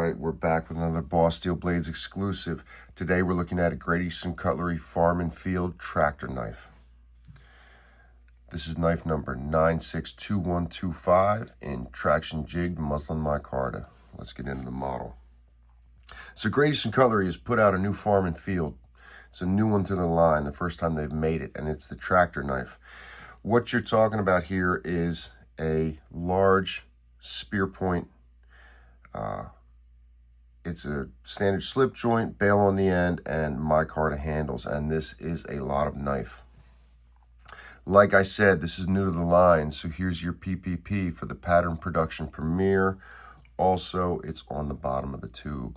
right, we're back with another Boss Steel Blades exclusive. Today we're looking at a Great Eastern Cutlery Farm Field tractor knife. This is knife number 962125 in traction jigged muslin micarta. Let's get into the model. So Great Eastern Cutlery has put out a new Farm Field. It's a new one to the line, the first time they've made it, and it's the tractor knife. What you're talking about here is a large spear point. It's a standard slip joint, bail on the end, and micarta handles, and this is a lot of knife. Like I said, this is new to the line, so here's your PPP for the Pattern Production Premier. Also, it's on the bottom of the tube.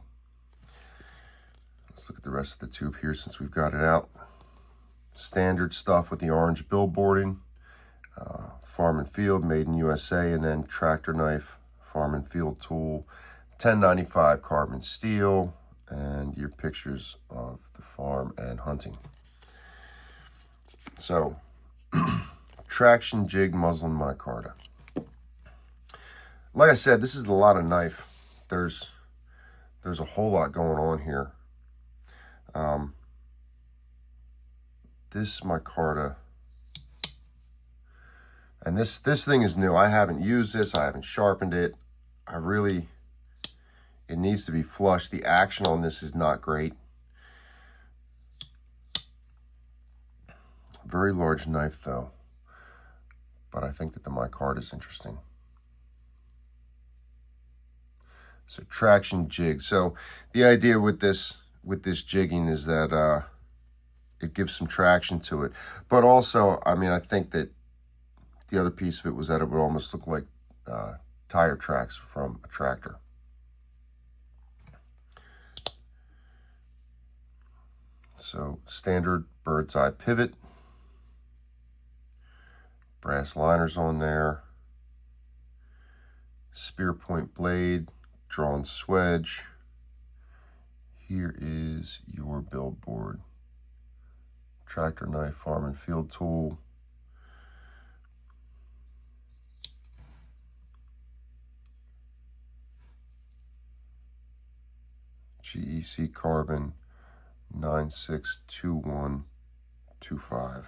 Let's look at the rest of the tube here since we've got it out. Standard stuff with the orange billboarding. Farm Field, made in USA, and then tractor knife, Farm Field tool, 1095 carbon steel, and your pictures of the farm and hunting. So, traction jigged muslin micarta. Like I said, this is a lot of knife. There's a whole lot going on here. This micarta, and this thing is new. I haven't used this. I haven't sharpened it. It needs to be flushed. The action on this is not great. Very large knife though, but I think that the micarta is interesting. So traction jig. So the idea with this jigging is that it gives some traction to it, but also, I mean, I think that the other piece of it was that it would almost look like tire tracks from a tractor. So standard bird's eye pivot, brass liners on there, spear point blade, drawn swedge. Here is your billboard. Tractor knife, Farm Field tool. GEC carbon 962125.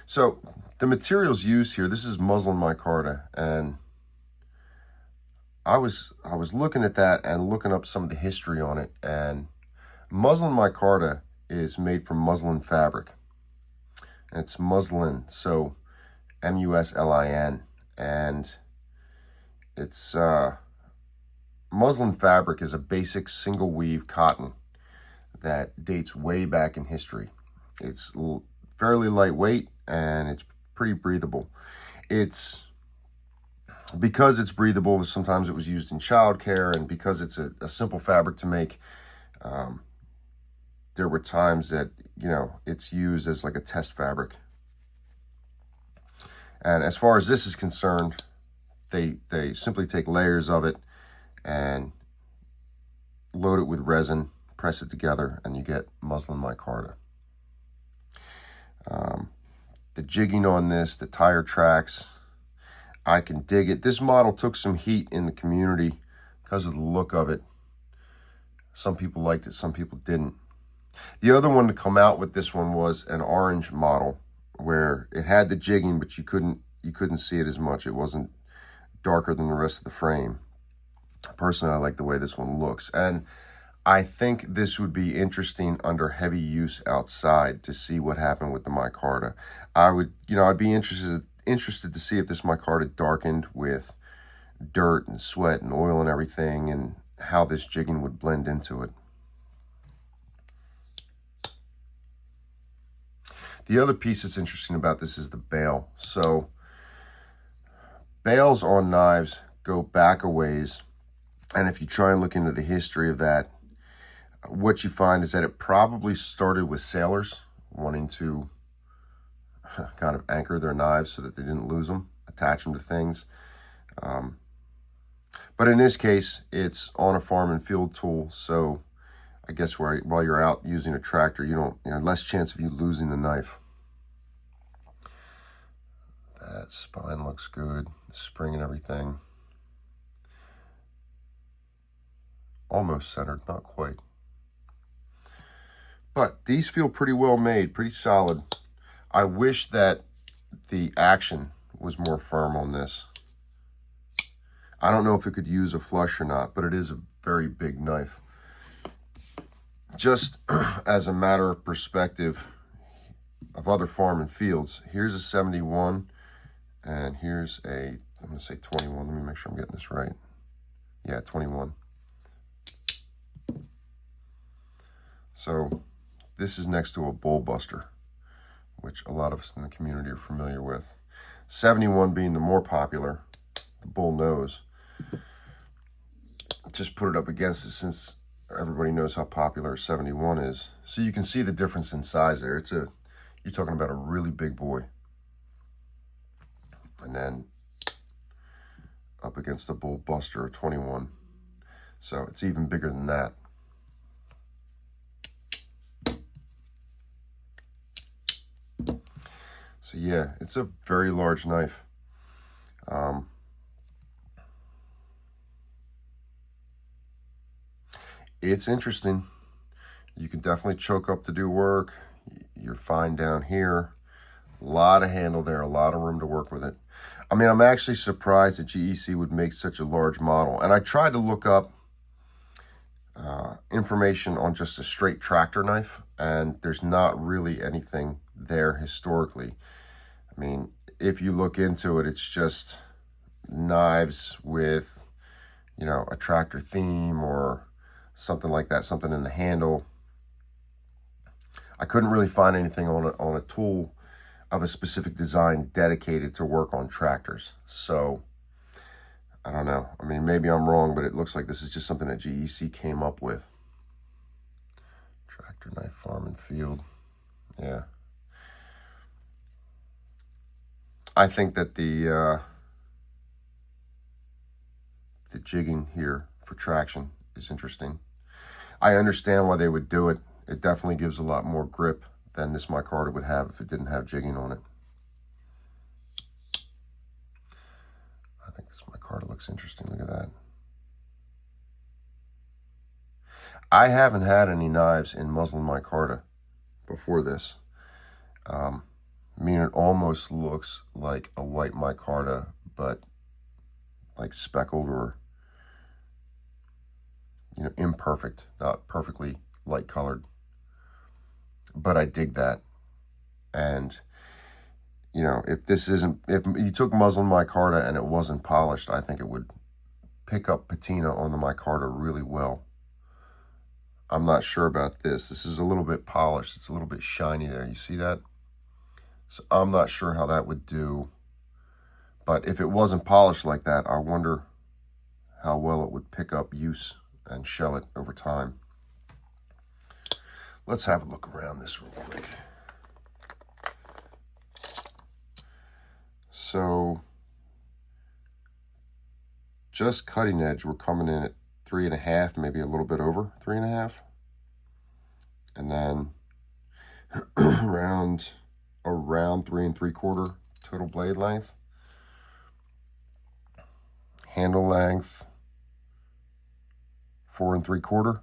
So the materials used here, this is muslin micarta, and I was looking at that and looking up some of the history on it, and muslin micarta is made from muslin fabric. And it's muslin, so M-U-S-L-I-N, and it's muslin fabric is a basic single weave cotton that dates way back in history. It's fairly lightweight and it's pretty breathable. Because it's breathable, sometimes it was used in childcare, and because it's a simple fabric to make, there were times that, you know, it's used as like a test fabric. And as far as this is concerned, they simply take layers of it and load it with resin, press it together, and you get muslin micarta. The jigging on this, the tire tracks, I can dig it. This model took some heat in the community because of the look of it. Some people liked it, some people didn't. The other one to come out with this one was an orange model where it had the jigging, but you couldn't see it as much. It wasn't darker than the rest of the frame. Personally, I like the way this one looks, and I think this would be interesting under heavy use outside to see what happened with the micarta. I'd be interested to see if this micarta darkened with dirt and sweat and oil and everything, and how this jigging would blend into it. The other piece that's interesting about this is the bail. So bails on knives go back a ways, and if you try and look into the history of that, what you find is that it probably started with sailors wanting to kind of anchor their knives so that they didn't lose them, attach them to things. But in this case, it's on a Farm Field tool, so I guess while you're out using a tractor, you less chance of you losing the knife. Spine looks good. Spring and everything. Almost centered, not quite. But these feel pretty well made, pretty solid. I wish that the action was more firm on this. I don't know if it could use a flush or not, but it is a very big knife. Just as a matter of perspective of other farm and fields, here's a 71 and here's a, I'm going to say 21. Let me make sure I'm getting this right. Yeah, 21. So this is next to a bull buster, which a lot of us in the community are familiar with. 71 being the more popular, the bull nose. Just put it up against it since everybody knows how popular 71 is. So you can see the difference in size there. You're talking about a really big boy. And then up against the bull buster, 21. So it's even bigger than that. So yeah, it's a very large knife. It's interesting. You can definitely choke up to do work. You're fine down here. A lot of handle there, a lot of room to work with it. I mean, I'm actually surprised that GEC would make such a large model. And I tried to look up information on just a straight tractor knife, and there's not really anything there historically. I mean, if you look into it, it's just knives with, you know, a tractor theme or something like that, something in the handle. I couldn't really find anything on a tool of a specific design dedicated to work on tractors. So I don't know. I mean, maybe I'm wrong, but it looks like this is just something that GEC came up with. Tractor knife, farm and field. Yeah. I think that the jigging here for traction is interesting. I understand why they would do it. It definitely gives a lot more grip than this Micarta would have if it didn't have jigging on it. I think this Micarta looks interesting. Look at that. I haven't had any knives in muslin Micarta before this. I mean, it almost looks like a white Micarta, but like speckled or, you know, imperfect, not perfectly light colored. But I dig that. And, you know, if you took muslin Micarta and it wasn't polished, I think it would pick up patina on the Micarta really well. I'm not sure about this. This is a little bit polished. It's a little bit shiny there. You see that? So I'm not sure how that would do. But if it wasn't polished like that, I wonder how well it would pick up use and show it over time. Let's have a look around this real quick. So just cutting edge, we're coming in at 3.5, maybe a little bit over 3.5. And then around 3 3/4 total blade length. Handle length 4 3/4.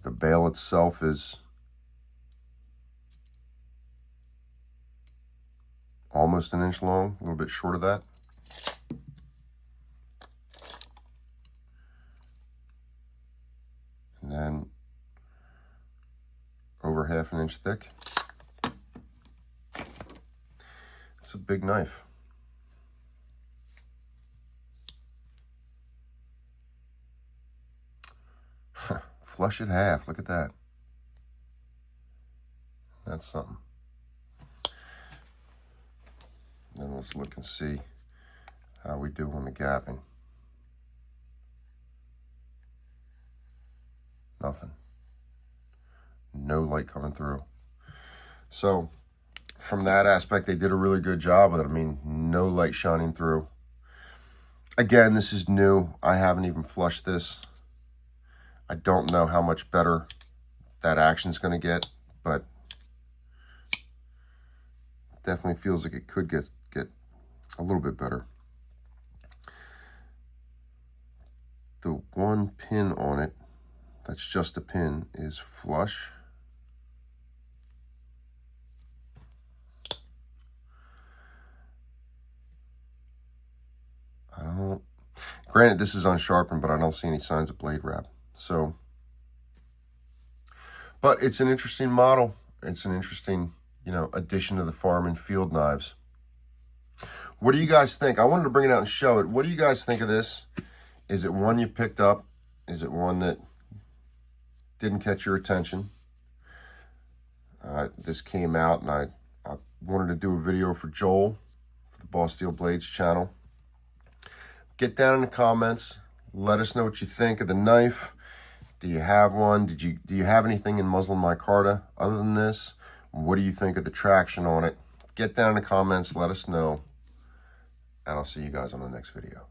The bail itself is almost an inch long, a little bit short of that. And then over 1/2 inch thick. It's a big knife. Flush it half. Look at that. That's something. Then let's look and see how we do on the gapping. Nothing. No light coming through. So from that aspect, they did a really good job with it. I mean, no light shining through. Again, this is new. I haven't even flushed this. I don't know how much better that action's going to get, but definitely feels like it could get a little bit better. The one pin on it, that's just a pin, is flush. Granted, this is unsharpened, but I don't see any signs of blade wrap. So, but it's an interesting model. It's an interesting, you know, addition to the farm and field knives. What do you guys think? I wanted to bring it out and show it. What do you guys think of this? Is it one you picked up? Is it one that didn't catch your attention? This came out, and I wanted to do a video for Joel, for the Boss Steel Blades channel. Get down in the comments. Let us know what you think of the knife. Do you have one? Do you have anything in Muslin micarta other than this? What do you think of the traction on it? Get down in the comments. Let us know. And I'll see you guys on the next video.